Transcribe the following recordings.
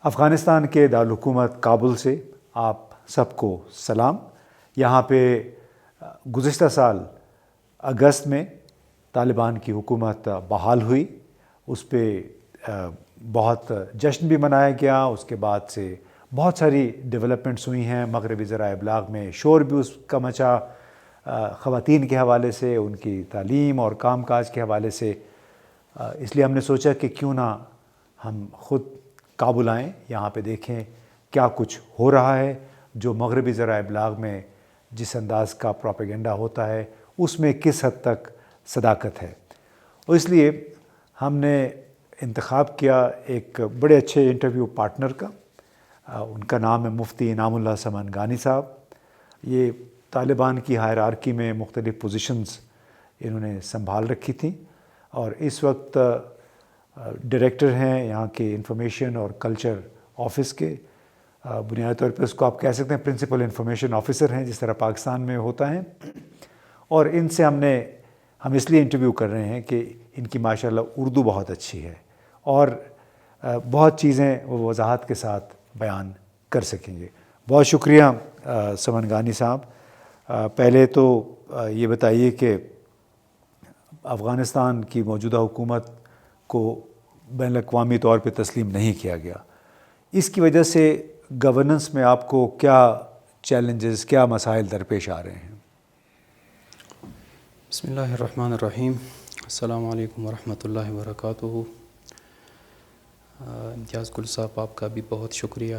افغانستان کے دارالحکومت کابل سے آپ سب کو سلام۔ یہاں پہ گزشتہ سال اگست میں طالبان کی حکومت بحال ہوئی، اس پہ بہت جشن بھی منایا گیا۔ اس کے بعد سے بہت ساری ڈیولپمنٹس ہوئی ہیں، مغربی ذرائع ابلاغ میں شور بھی اس کا مچا، خواتین کے حوالے سے، ان کی تعلیم اور کام کاج کے حوالے سے۔ اس لیے ہم نے سوچا کہ کیوں نہ ہم خود کابل آئیں، یہاں پہ دیکھیں کیا کچھ ہو رہا ہے، جو مغربی ذرائع ابلاغ میں جس انداز کا پروپیگنڈا ہوتا ہے اس میں کس حد تک صداقت ہے۔ اور اس لیے ہم نے انتخاب کیا ایک بڑے اچھے انٹرویو پارٹنر کا۔ ان کا نام ہے مفتی انعام اللہ سمنگانی صاحب۔ یہ طالبان کی ہائرارکی میں مختلف پوزیشنز انہوں نے سنبھال رکھی تھیں، اور اس وقت ڈائریکٹر ہیں یہاں کے انفارمیشن اور کلچر آفس کے۔ بنیادی طور پہ اس کو آپ کہہ سکتے ہیں پرنسپل انفارمیشن آفیسر ہیں، جس طرح پاکستان میں ہوتا ہے۔ اور ان سے ہم اس لیے انٹرویو کر رہے ہیں کہ ان کی ماشاءاللہ اردو بہت اچھی ہے، اور بہت چیزیں وہ وضاحت کے ساتھ بیان کر سکیں گے۔ بہت شکریہ سمنگانی صاحب۔ پہلے تو یہ بتائیے کہ افغانستان کی موجودہ حکومت کو بین الاقوامی طور پہ تسلیم نہیں کیا گیا، اس کی وجہ سے گورننس میں آپ کو کیا چیلنجز، کیا مسائل درپیش آ رہے ہیں؟ بسم اللہ الرحمن الرحیم۔ السلام علیکم ورحمۃ اللہ وبرکاتہ۔ امتیاز گل صاحب، آپ کا بھی بہت شکریہ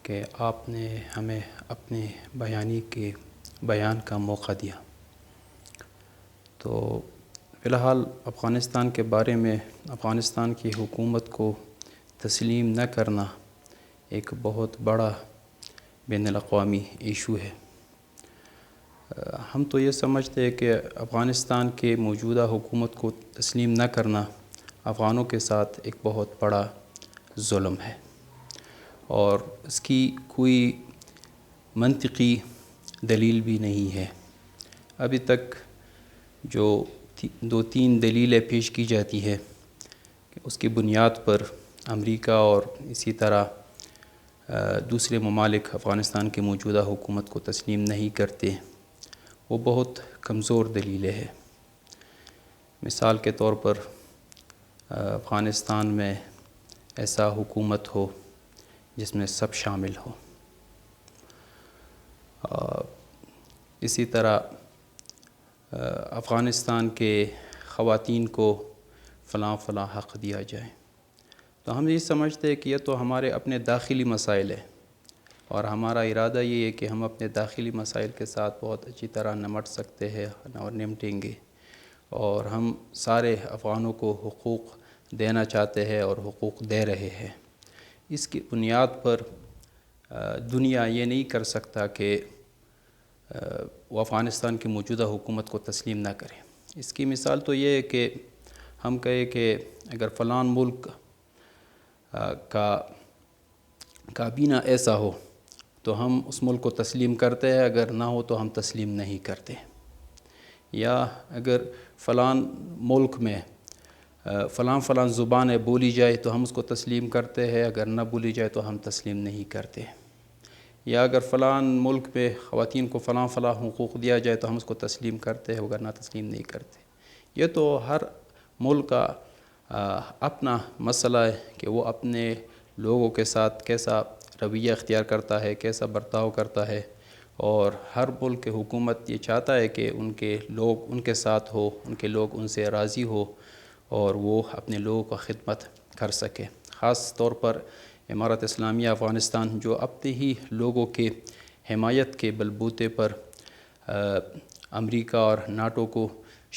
کہ آپ نے ہمیں اپنے بیان کا موقع دیا۔ تو فی الحال افغانستان کے بارے میں افغانستان کی حکومت کو تسلیم نہ کرنا ایک بہت بڑا بین الاقوامی ایشو ہے۔ ہم تو یہ سمجھتے ہیں کہ افغانستان کے موجودہ حکومت کو تسلیم نہ کرنا افغانوں کے ساتھ ایک بہت بڑا ظلم ہے، اور اس کی کوئی منطقی دلیل بھی نہیں ہے۔ ابھی تک جو 2-3 دلیلیں پیش کی جاتی ہے کہ اس کی بنیاد پر امریکہ اور اسی طرح دوسرے ممالک افغانستان کے موجودہ حکومت کو تسلیم نہیں کرتے، وہ بہت کمزور دلیلیں ہیں۔ مثال کے طور پر افغانستان میں ایسا حکومت ہو جس میں سب شامل ہو، اسی طرح افغانستان کے خواتین کو فلاں حق دیا جائے۔ تو ہم یہ سمجھتے ہیں کہ یہ تو ہمارے اپنے داخلی مسائل ہیں، اور ہمارا ارادہ یہ ہے کہ ہم اپنے داخلی مسائل کے ساتھ بہت اچھی طرح نمٹ سکتے ہیں اور نمٹیں گے، اور ہم سارے افغانوں کو حقوق دینا چاہتے ہیں اور حقوق دے رہے ہیں۔ اس کی بنیاد پر دنیا یہ نہیں کر سکتا کہ وہ افغانستان کی موجودہ حکومت کو تسلیم نہ کرے۔ اس کی مثال تو یہ ہے کہ ہم کہیں کہ اگر فلاں ملک کا کابینہ ایسا ہو تو ہم اس ملک کو تسلیم کرتے ہیں، اگر نہ ہو تو ہم تسلیم نہیں کرتے۔ یا اگر فلاں ملک میں فلاں زبانیں بولی جائے تو ہم اس کو تسلیم کرتے ہیں، اگر نہ بولی جائے تو ہم تسلیم نہیں کرتے۔ یا اگر فلاں ملک میں خواتین کو فلاں حقوق دیا جائے تو ہم اس کو تسلیم کرتے ہیں، اگر نہ تسلیم نہیں کرتے۔ یہ تو ہر ملک کا اپنا مسئلہ ہے کہ وہ اپنے لوگوں کے ساتھ کیسا رویہ اختیار کرتا ہے، کیسا برتاؤ کرتا ہے، اور ہر ملک کی حکومت یہ چاہتا ہے کہ ان کے لوگ ان کے ساتھ ہو، ان کے لوگ ان سے راضی ہو، اور وہ اپنے لوگوں کا خدمت کر سکے۔ خاص طور پر امارت اسلامیہ افغانستان جو اپنے ہی لوگوں کے حمایت کے بلبوتے پر امریکہ اور ناٹو کو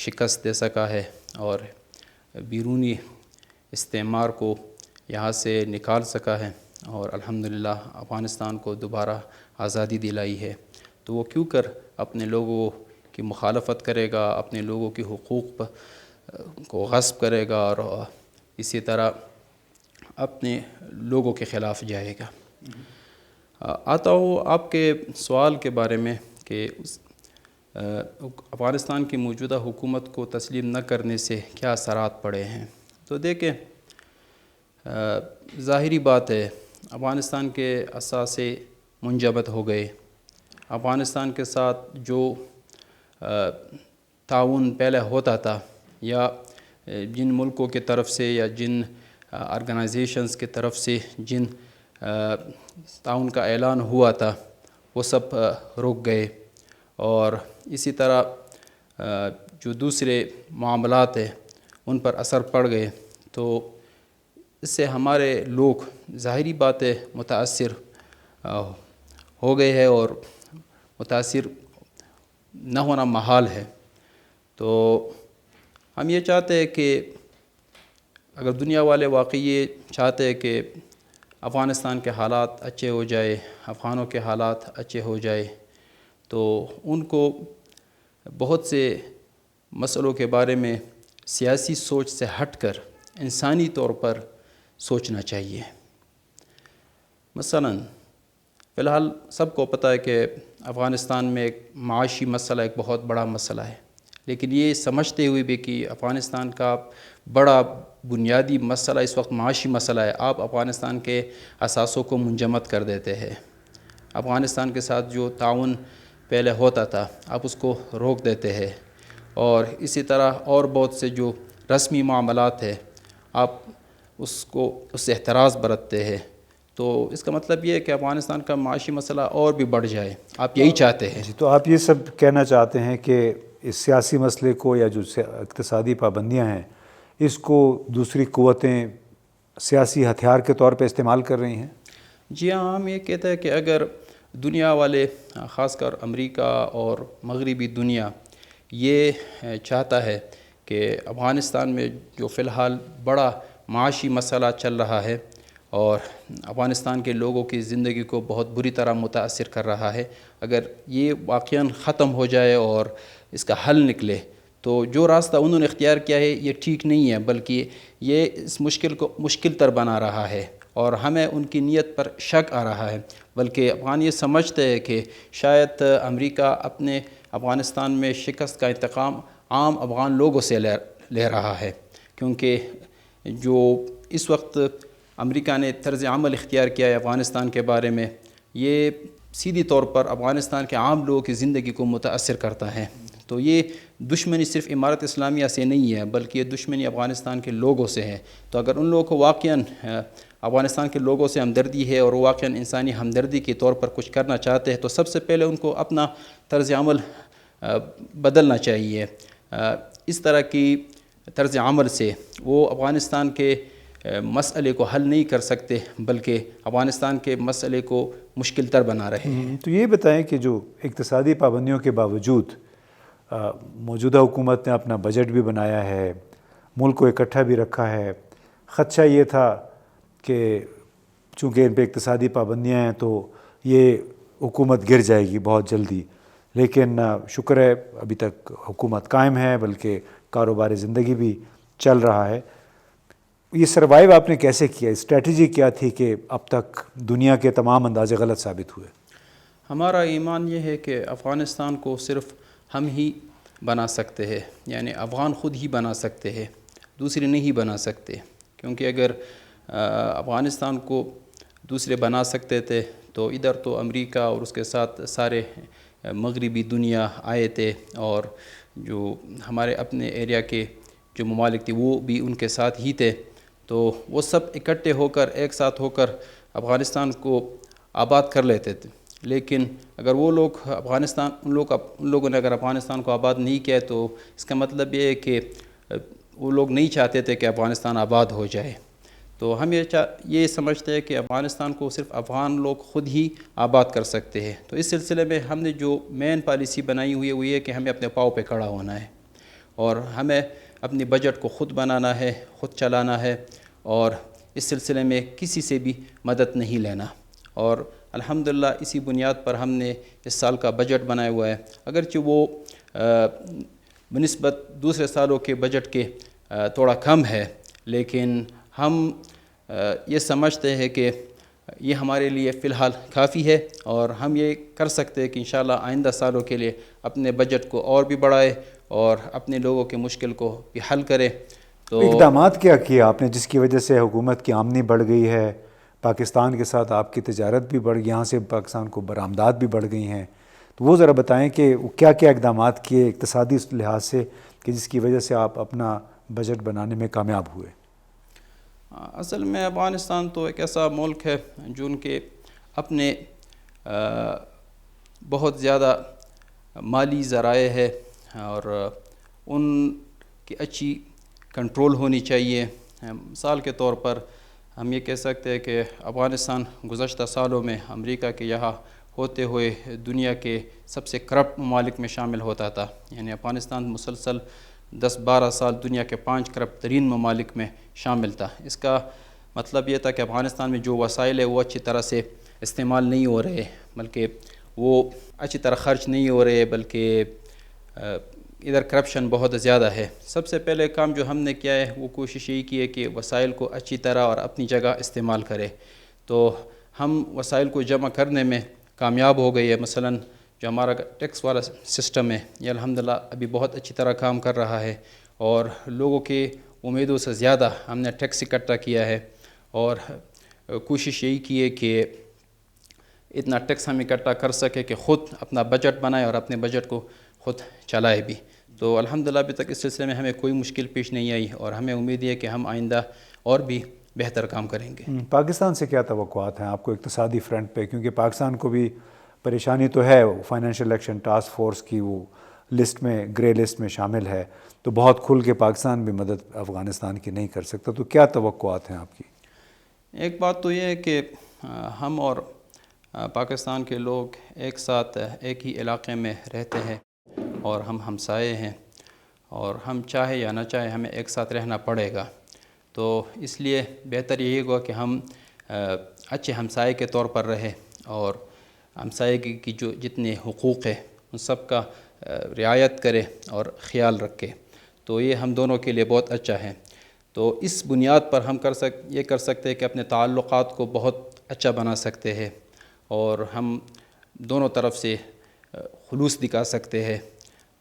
شکست دے سکا ہے، اور بیرونی استعمار کو یہاں سے نکال سکا ہے، اور الحمدللہ افغانستان کو دوبارہ آزادی دلائی ہے، تو وہ کیوں کر اپنے لوگوں کی مخالفت کرے گا، اپنے لوگوں کی حقوق کو غصب کرے گا، اور اسی طرح اپنے لوگوں کے خلاف جائے گا۔ آتا ہوں آپ کے سوال کے بارے میں کہ افغانستان کی موجودہ حکومت کو تسلیم نہ کرنے سے کیا اثرات پڑے ہیں۔ تو دیکھیں، ظاہری بات ہے افغانستان کے اثاثے منجمد ہو گئے. افغانستان کے ساتھ جو تعاون پہلے ہوتا تھا یا جن ملکوں کی طرف سے یا جن آرگنائزیشنز کی طرف سے جن تعاون کا اعلان ہوا تھا وہ سب رک گئے. اور اسی طرح جو دوسرے معاملات ہیں ان پر اثر پڑ گئے. تو اس سے ہمارے لوگ ظاہری بات ہے متاثر ہو گئے ہیں اور متاثر نہ ہونا محال ہے. تو ہم یہ چاہتے ہیں کہ اگر دنیا والے واقعی یہ چاہتے ہیں کہ افغانستان کے حالات اچھے ہو جائے, افغانوں کے حالات اچھے ہو جائے, تو ان کو بہت سے مسئلوں کے بارے میں سیاسی سوچ سے ہٹ کر انسانی طور پر سوچنا چاہیے. مثلاً فی الحال سب کو پتہ ہے کہ افغانستان میں ایک معاشی مسئلہ ایک بہت بڑا مسئلہ ہے, لیکن یہ سمجھتے ہوئے بھی کہ افغانستان کا بڑا بنیادی مسئلہ اس وقت معاشی مسئلہ ہے, آپ افغانستان کے اثاثوں کو منجمد کر دیتے ہیں. افغانستان کے ساتھ جو تعاون پہلے ہوتا تھا آپ اس کو روک دیتے ہیں, اور اسی طرح اور بہت سے جو رسمی معاملات ہیں آپ اس سے احتراز برتتے ہیں. تو اس کا مطلب یہ ہے کہ افغانستان کا معاشی مسئلہ اور بھی بڑھ جائے, آپ یہی چاہتے ہیں. جی, تو آپ یہ سب کہنا چاہتے ہیں کہ اس سیاسی مسئلے کو یا جو اقتصادی پابندیاں ہیں اس کو دوسری قوتیں سیاسی ہتھیار کے طور پہ استعمال کر رہی ہیں؟ جی ہاں, ہم یہ کہتے ہیں کہ اگر دنیا والے خاص کر امریکہ اور مغربی دنیا یہ چاہتا ہے کہ افغانستان میں جو فی الحال بڑا معاشی مسئلہ چل رہا ہے اور افغانستان کے لوگوں کی زندگی کو بہت بری طرح متاثر کر رہا ہے, اگر یہ واقعاً ختم ہو جائے اور اس کا حل نکلے تو جو راستہ انہوں نے اختیار کیا ہے یہ ٹھیک نہیں ہے, بلکہ یہ اس مشکل کو مشکل تر بنا رہا ہے اور ہمیں ان کی نیت پر شک آ رہا ہے. بلکہ افغان یہ سمجھتے ہیں کہ شاید امریکہ اپنے افغانستان میں شکست کا انتقام عام افغان لوگوں سے لے رہا ہے, کیونکہ جو اس وقت امریکہ نے طرز عمل اختیار کیا ہے افغانستان کے بارے میں یہ سیدھی طور پر افغانستان کے عام لوگوں کی زندگی کو متاثر کرتا ہے. تو یہ دشمنی صرف امارت اسلامیہ سے نہیں ہے بلکہ یہ دشمنی افغانستان کے لوگوں سے ہے. تو اگر ان لوگوں کو واقعاً افغانستان کے لوگوں سے ہمدردی ہے اور واقعاً انسانی ہمدردی کے طور پر کچھ کرنا چاہتے ہیں تو سب سے پہلے ان کو اپنا طرز عمل بدلنا چاہیے. اس طرح کی طرز عمل سے وہ افغانستان کے مسئلے کو حل نہیں کر سکتے بلکہ افغانستان کے مسئلے کو مشکل تر بنا رہے ہیں. تو یہ بتائیں کہ جو اقتصادی پابندیوں کے باوجود موجودہ حکومت نے اپنا بجٹ بھی بنایا ہے, ملک کو اکٹھا بھی رکھا ہے, خدشہ یہ تھا کہ چونکہ ان پہ اقتصادی پابندیاں ہیں تو یہ حکومت گر جائے گی بہت جلدی, لیکن شکر ہے ابھی تک حکومت قائم ہے بلکہ کاروبار زندگی بھی چل رہا ہے. یہ سروائیو آپ نے کیسے کیا, اسٹریٹجی کیا تھی کہ اب تک دنیا کے تمام اندازے غلط ثابت ہوئے؟ ہمارا ایمان یہ ہے کہ افغانستان کو صرف ہم ہی بنا سکتے ہیں, یعنی افغان خود ہی بنا سکتے ہیں, دوسرے نہیں بنا سکتے. کیونکہ اگر افغانستان کو دوسرے بنا سکتے تھے تو ادھر تو امریکہ اور اس کے ساتھ سارے مغربی دنیا آئے تھے اور جو ہمارے اپنے ایریا کے جو ممالک تھے وہ بھی ان کے ساتھ ہی تھے. تو وہ سب اکٹھے ہو کر ایک ساتھ ہو کر افغانستان کو آباد کر لیتے تھے. لیکن اگر وہ لوگ ان لوگوں نے اگر افغانستان کو آباد نہیں کیا تو اس کا مطلب یہ ہے کہ وہ لوگ نہیں چاہتے تھے کہ افغانستان آباد ہو جائے. تو ہم یہ سمجھتے ہیں کہ افغانستان کو صرف افغان لوگ خود ہی آباد کر سکتے ہیں. تو اس سلسلے میں ہم نے جو مین پالیسی بنائی ہوئی ہے وہ یہ کہ ہمیں اپنے پاؤں پہ کھڑا ہونا ہے اور ہمیں اپنی بجٹ کو خود بنانا ہے, خود چلانا ہے اور اس سلسلے میں کسی سے بھی مدد نہیں لینا. اور الحمدللہ اسی بنیاد پر ہم نے اس سال کا بجٹ بنایا ہوا ہے, اگرچہ وہ بنسبت دوسرے سالوں کے بجٹ کے تھوڑا کم ہے, لیکن ہم یہ سمجھتے ہیں کہ یہ ہمارے لیے فی الحال کافی ہے اور ہم یہ کر سکتے ہیں کہ انشاءاللہ آئندہ سالوں کے لیے اپنے بجٹ کو اور بھی بڑھائے اور اپنے لوگوں کے مشکل کو بھی حل کرے. تو اقدامات کیا کیا آپ نے جس کی وجہ سے حکومت کی آمدنی بڑھ گئی ہے، پاکستان کے ساتھ آپ کی تجارت بھی بڑھ گئی، یہاں سے پاکستان کو برآمدات بھی بڑھ گئی ہیں، تو وہ ذرا بتائیں کہ کیا کیا اقدامات کیے اقتصادی لحاظ سے کہ جس کی وجہ سے آپ اپنا بجٹ بنانے میں کامیاب ہوئے؟ اصل میں افغانستان تو ایک ایسا ملک ہے جو ان کے اپنے بہت زیادہ مالی ذرائع ہے اور ان کی اچھی کنٹرول ہونی چاہیے. مثال کے طور پر ہم یہ کہہ سکتے ہیں کہ افغانستان گزشتہ سالوں میں امریکہ کے یہاں ہوتے ہوئے دنیا کے سب سے کرپٹ ممالک میں شامل ہوتا تھا. یعنی افغانستان مسلسل 10-12 سال دنیا کے 5 کرپٹ ترین ممالک میں شامل تھا. اس کا مطلب یہ تھا کہ افغانستان میں جو وسائل ہے وہ اچھی طرح سے استعمال نہیں ہو رہے، بلکہ وہ اچھی طرح خرچ نہیں ہو رہے، بلکہ ادھر کرپشن بہت زیادہ ہے. سب سے پہلے کام جو ہم نے کیا ہے وہ کوشش یہی کی ہے کہ وسائل کو اچھی طرح اور اپنی جگہ استعمال کرے. تو ہم وسائل کو جمع کرنے میں کامیاب ہو گئی ہے. مثلاً جو ہمارا ٹیکس والا سسٹم ہے یہ الحمدللہ ابھی بہت اچھی طرح کام کر رہا ہے، اور لوگوں کی امیدوں سے زیادہ ہم نے ٹیکس اکٹھا کیا ہے، اور کوشش یہی کی ہے کہ اتنا ٹیکس ہم اکٹھا کر سکے کہ خود اپنا بجٹ بنائے اور اپنے بجٹ کو خود چلائے بھی. تو الحمدللہ ابھی تک اس سلسلے میں ہمیں کوئی مشکل پیش نہیں آئی، اور ہمیں امید ہے کہ ہم آئندہ اور بھی بہتر کام کریں گے. پاکستان سے کیا توقعات ہیں آپ کو اقتصادی فرنٹ پہ؟ کیونکہ پاکستان کو بھی پریشانی تو ہے، فائنینشیل ایکشن ٹاسک فورس کی وہ لسٹ میں، گرے لسٹ میں شامل ہے، تو بہت کھل کے پاکستان بھی مدد افغانستان کی نہیں کر سکتا، تو کیا توقعات ہیں آپ کی؟ ایک بات تو یہ ہے کہ ہم اور پاکستان کے لوگ ایک ساتھ ایک ہی علاقے میں رہتے ہیں اور ہم ہمسائے ہیں، اور ہم چاہے یا نہ چاہے ہمیں ایک ساتھ رہنا پڑے گا. تو اس لیے بہتر یہی ہوگا کہ ہم اچھے ہمسائے کے طور پر رہیں، اور ہمسائے کی جو جتنے حقوق ہیں ان سب کا رعایت کرے اور خیال رکھے. تو یہ ہم دونوں کے لیے بہت اچھا ہے. تو اس بنیاد پر ہم یہ کر سکتے ہیں کہ اپنے تعلقات کو بہت اچھا بنا سکتے ہیں، اور ہم دونوں طرف سے خلوص دکھا سکتے ہیں.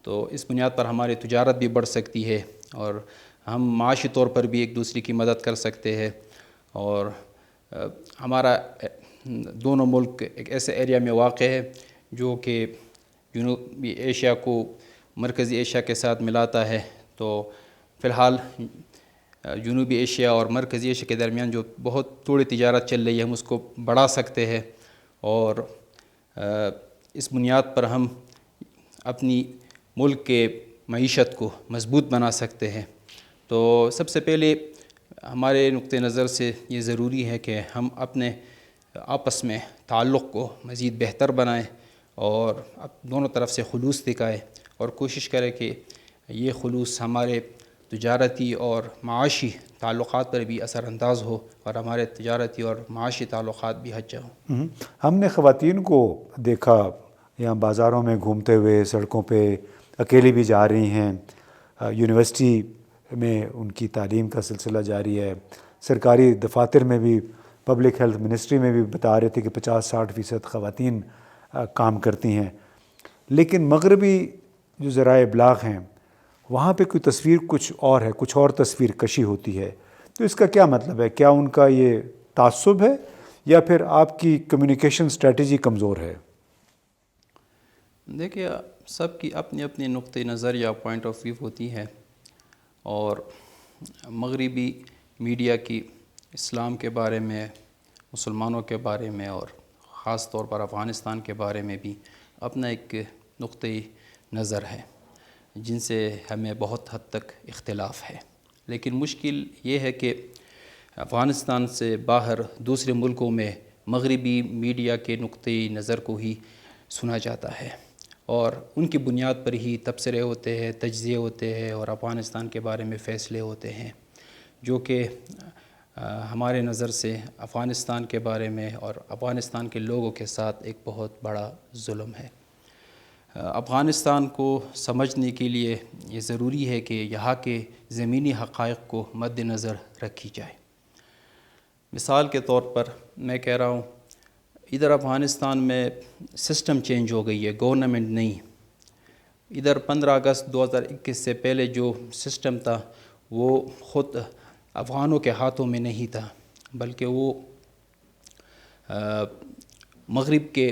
تو اس بنیاد پر ہماری تجارت بھی بڑھ سکتی ہے، اور ہم معاشی طور پر بھی ایک دوسرے کی مدد کر سکتے ہیں. اور ہمارا دونوں ملک ایک ایسے ایریا میں واقع ہے جو کہ جنوبی ایشیا کو مرکزی ایشیا کے ساتھ ملاتا ہے. تو فی الحال جنوبی ایشیا اور مرکزی ایشیا کے درمیان جو بہت تھوڑی تجارت چل رہی ہے ہم اس کو بڑھا سکتے ہیں، اور اس بنیاد پر ہم اپنی ملک کے معیشت کو مضبوط بنا سکتے ہیں. تو سب سے پہلے ہمارے نقطہ نظر سے یہ ضروری ہے کہ ہم اپنے آپس میں تعلق کو مزید بہتر بنائیں، اور دونوں طرف سے خلوص دکھائیں، اور کوشش کریں کہ یہ خلوص ہمارے تجارتی اور معاشی تعلقات پر بھی اثر انداز ہو، اور ہمارے تجارتی اور معاشی تعلقات بھی اچھا ہوں. ہم نے خواتین کو دیکھا یہاں بازاروں میں گھومتے ہوئے، سڑکوں پہ اکیلی بھی جا رہی ہیں، یونیورسٹی میں ان کی تعلیم کا سلسلہ جاری ہے، سرکاری دفاتر میں بھی، پبلک ہیلتھ منسٹری میں بھی بتا رہے تھے کہ 50-60% خواتین کام کرتی ہیں. لیکن مغربی جو ذرائع ابلاغ ہیں وہاں پہ کوئی تصویر کچھ اور ہے، کچھ اور تصویر کشی ہوتی ہے. تو اس کا کیا مطلب ہے؟ کیا ان کا یہ تعصب ہے یا پھر آپ کی کمیونیکیشن اسٹریٹجی کمزور ہے؟ دیکھیے، سب کی اپنی اپنی نقطہ نظر یا پوائنٹ آف ویو ہوتی ہے، اور مغربی میڈیا کی اسلام کے بارے میں، مسلمانوں کے بارے میں، اور خاص طور پر افغانستان کے بارے میں بھی اپنا ایک نقطہ نظر ہے جن سے ہمیں بہت حد تک اختلاف ہے. لیکن مشکل یہ ہے کہ افغانستان سے باہر دوسرے ملکوں میں مغربی میڈیا کے نقطہ نظر کو ہی سنا جاتا ہے، اور ان کی بنیاد پر ہی تبصرے ہوتے ہیں، تجزیے ہوتے ہیں، اور افغانستان کے بارے میں فیصلے ہوتے ہیں، جو کہ ہمارے نظر سے افغانستان کے بارے میں اور افغانستان کے لوگوں کے ساتھ ایک بہت بڑا ظلم ہے. افغانستان کو سمجھنے کے لیے یہ ضروری ہے کہ یہاں کے زمینی حقائق کو مد نظر رکھی جائے. مثال کے طور پر میں کہہ رہا ہوں، ادھر افغانستان میں سسٹم چینج ہو گئی ہے، گورنمنٹ نہیں. ادھر 15 اگست 2021 سے پہلے جو سسٹم تھا وہ خود افغانوں کے ہاتھوں میں نہیں تھا، بلکہ وہ مغرب کے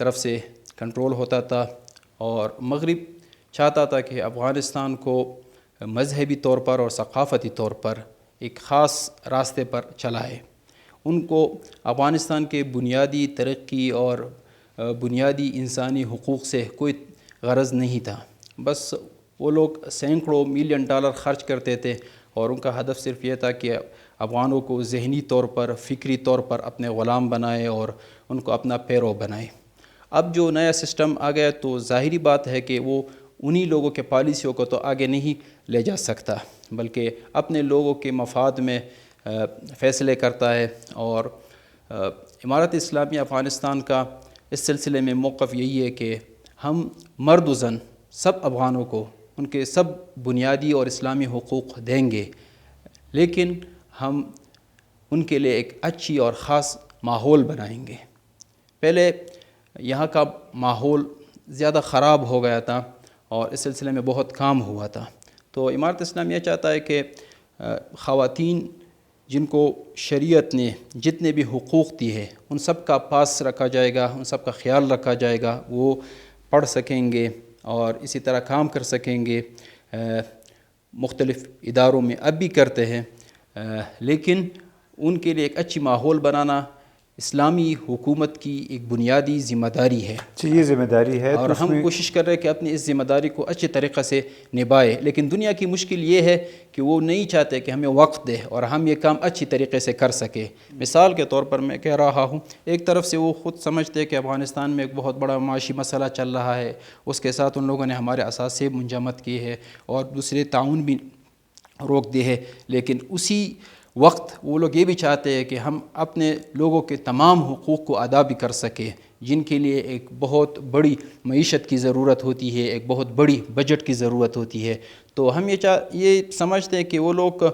طرف سے کنٹرول ہوتا تھا، اور مغرب چاہتا تھا کہ افغانستان کو مذہبی طور پر اور ثقافتی طور پر ایک خاص راستے پر چلائے۔ ان کو افغانستان کے بنیادی ترقی اور بنیادی انسانی حقوق سے کوئی غرض نہیں تھا، بس وہ لوگ سینکڑوں ملین ڈالر خرچ کرتے تھے، اور ان کا ہدف صرف یہ تھا کہ افغانوں کو ذہنی طور پر، فکری طور پر اپنے غلام بنائے اور ان کو اپنا پیرو بنائے۔ اب جو نیا سسٹم آ گیا تو ظاہری بات ہے کہ وہ انہی لوگوں کے پالیسیوں کو تو آگے نہیں لے جا سکتا، بلکہ اپنے لوگوں کے مفاد میں فیصلے کرتا ہے۔ اور امارت اسلامیہ افغانستان کا اس سلسلے میں موقف یہی ہے کہ ہم مرد و زن سب افغانوں کو ان کے سب بنیادی اور اسلامی حقوق دیں گے، لیکن ہم ان کے لیے ایک اچھی اور خاص ماحول بنائیں گے۔ پہلے یہاں کا ماحول زیادہ خراب ہو گیا تھا اور اس سلسلے میں بہت کام ہوا تھا، تو امارت اسلامیہ چاہتا ہے کہ خواتین جن کو شریعت نے جتنے بھی حقوق دی ہے ان سب کا پاس رکھا جائے گا، ان سب کا خیال رکھا جائے گا، وہ پڑھ سکیں گے اور اسی طرح کام کر سکیں گے۔ مختلف اداروں میں اب بھی کرتے ہیں، لیکن ان کے لیے ایک اچھی ماحول بنانا اسلامی حکومت کی ایک بنیادی ذمہ داری ہے۔ یہ ذمہ داری ہے اور ہم کوشش کر رہے ہیں کہ اپنی اس ذمہ داری کو اچھے طریقے سے نبھائے، لیکن دنیا کی مشکل یہ ہے کہ وہ نہیں چاہتے کہ ہمیں وقت دے اور ہم یہ کام اچھی طریقے سے کر سکے۔ مثال کے طور پر میں کہہ رہا ہوں، ایک طرف سے وہ خود سمجھتے کہ افغانستان میں ایک بہت بڑا معاشی مسئلہ چل رہا ہے، اس کے ساتھ ان لوگوں نے ہمارے اثاثے منجمد کیے ہیں اور دوسرے تعاون بھی روک دیے ہیں، لیکن اسی وقت وہ لوگ یہ بھی چاہتے ہیں کہ ہم اپنے لوگوں کے تمام حقوق کو ادا بھی کر سکیں، جن کے لیے ایک بہت بڑی معیشت کی ضرورت ہوتی ہے، ایک بہت بڑی بجٹ کی ضرورت ہوتی ہے۔ تو ہم یہ سمجھتے ہیں کہ وہ لوگ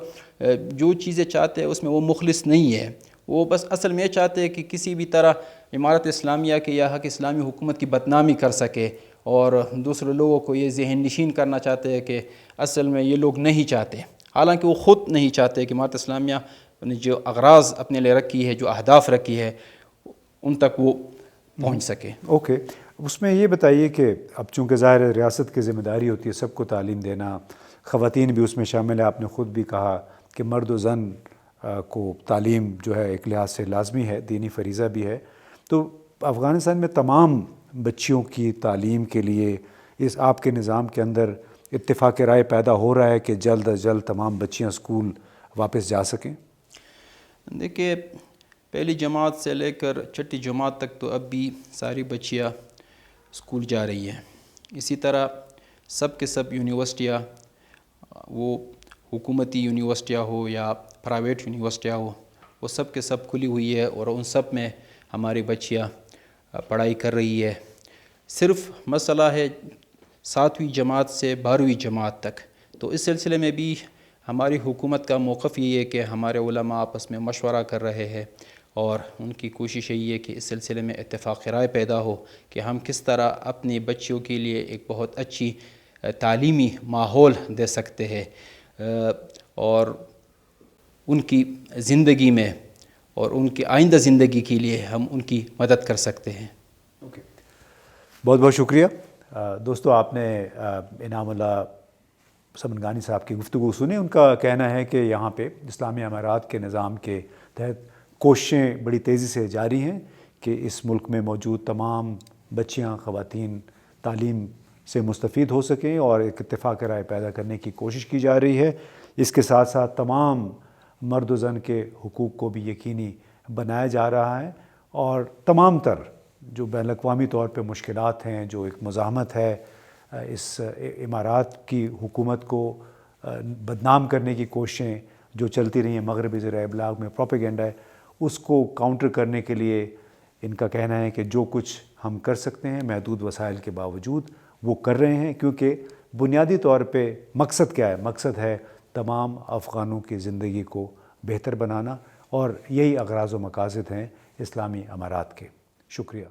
جو چیزیں چاہتے ہیں اس میں وہ مخلص نہیں ہے، وہ بس اصل میں چاہتے ہیں کہ کسی بھی طرح امارت اسلامیہ کے یا حق اسلامی حکومت کی بدنامی کر سکے، اور دوسرے لوگوں کو یہ ذہن نشین کرنا چاہتے ہیں کہ اصل میں یہ لوگ نہیں چاہتے، حالانکہ وہ خود نہیں چاہتے کہ امارت اسلامیہ نے جو اغراض اپنے لئے رکھی ہے، جو اہداف رکھی ہے، ان تک وہ پہنچ سکے۔ اوکے، اس میں یہ بتائیے کہ اب چونکہ ظاہر ریاست کی ذمہ داری ہوتی ہے سب کو تعلیم دینا، خواتین بھی اس میں شامل ہے، آپ نے خود بھی کہا کہ مرد و زن کو تعلیم جو ہے ایک لحاظ سے لازمی ہے، دینی فریضہ بھی ہے، تو افغانستان میں تمام بچیوں کی تعلیم کے لیے اس آپ کے نظام کے اندر اتفاق رائے پیدا ہو رہا ہے کہ جلد از جلد تمام بچیاں اسکول واپس جا سکیں؟ دیکھیے، پہلی جماعت سے لے کر چھٹی جماعت تک تو اب بھی ساری بچیاں اسکول جا رہی ہیں۔ اسی طرح سب کے سب یونیورسٹیاں، وہ حکومتی یونیورسٹیاں ہو یا پرائیویٹ یونیورسٹیاں ہو، وہ سب کے سب کھلی ہوئی ہے اور ان سب میں ہماری بچیاں پڑھائی کر رہی ہے۔ صرف مسئلہ ہے 7ویں جماعت سے 12ویں جماعت تک، تو اس سلسلے میں بھی ہماری حکومت کا موقف یہ ہے کہ ہمارے علماء آپس میں مشورہ کر رہے ہیں، اور ان کی کوشش یہی ہے کہ اس سلسلے میں اتفاق رائے پیدا ہو کہ ہم کس طرح اپنی بچیوں کے لیے ایک بہت اچھی تعلیمی ماحول دے سکتے ہیں، اور ان کی زندگی میں اور ان کی آئندہ زندگی کے لیے ہم ان کی مدد کر سکتے ہیں۔ اوکے، بہت بہت شکریہ دوستو، آپ نے انعام اللہ سمنگانی صاحب کی گفتگو سنی۔ ان کا کہنا ہے کہ یہاں پہ اسلامی امارات کے نظام کے تحت کوششیں بڑی تیزی سے جاری ہیں کہ اس ملک میں موجود تمام بچیاں، خواتین تعلیم سے مستفید ہو سکیں، اور ایک اتفاق رائے پیدا کرنے کی کوشش کی جا رہی ہے۔ اس کے ساتھ ساتھ تمام مرد و زن کے حقوق کو بھی یقینی بنایا جا رہا ہے، اور تمام تر جو بین الاقوامی طور پہ مشکلات ہیں، جو ایک مزاحمت ہے اس امارات کی حکومت کو بدنام کرنے کی کوششیں جو چلتی رہی ہیں مغربی ذرائع ابلاغ میں، پروپیگنڈا ہے، اس کو کاؤنٹر کرنے کے لیے ان کا کہنا ہے کہ جو کچھ ہم کر سکتے ہیں محدود وسائل کے باوجود وہ کر رہے ہیں، کیونکہ بنیادی طور پہ مقصد کیا ہے؟ مقصد ہے تمام افغانوں کی زندگی کو بہتر بنانا، اور یہی اغراض و مقاصد ہیں اسلامی امارات کے۔ شکریہ۔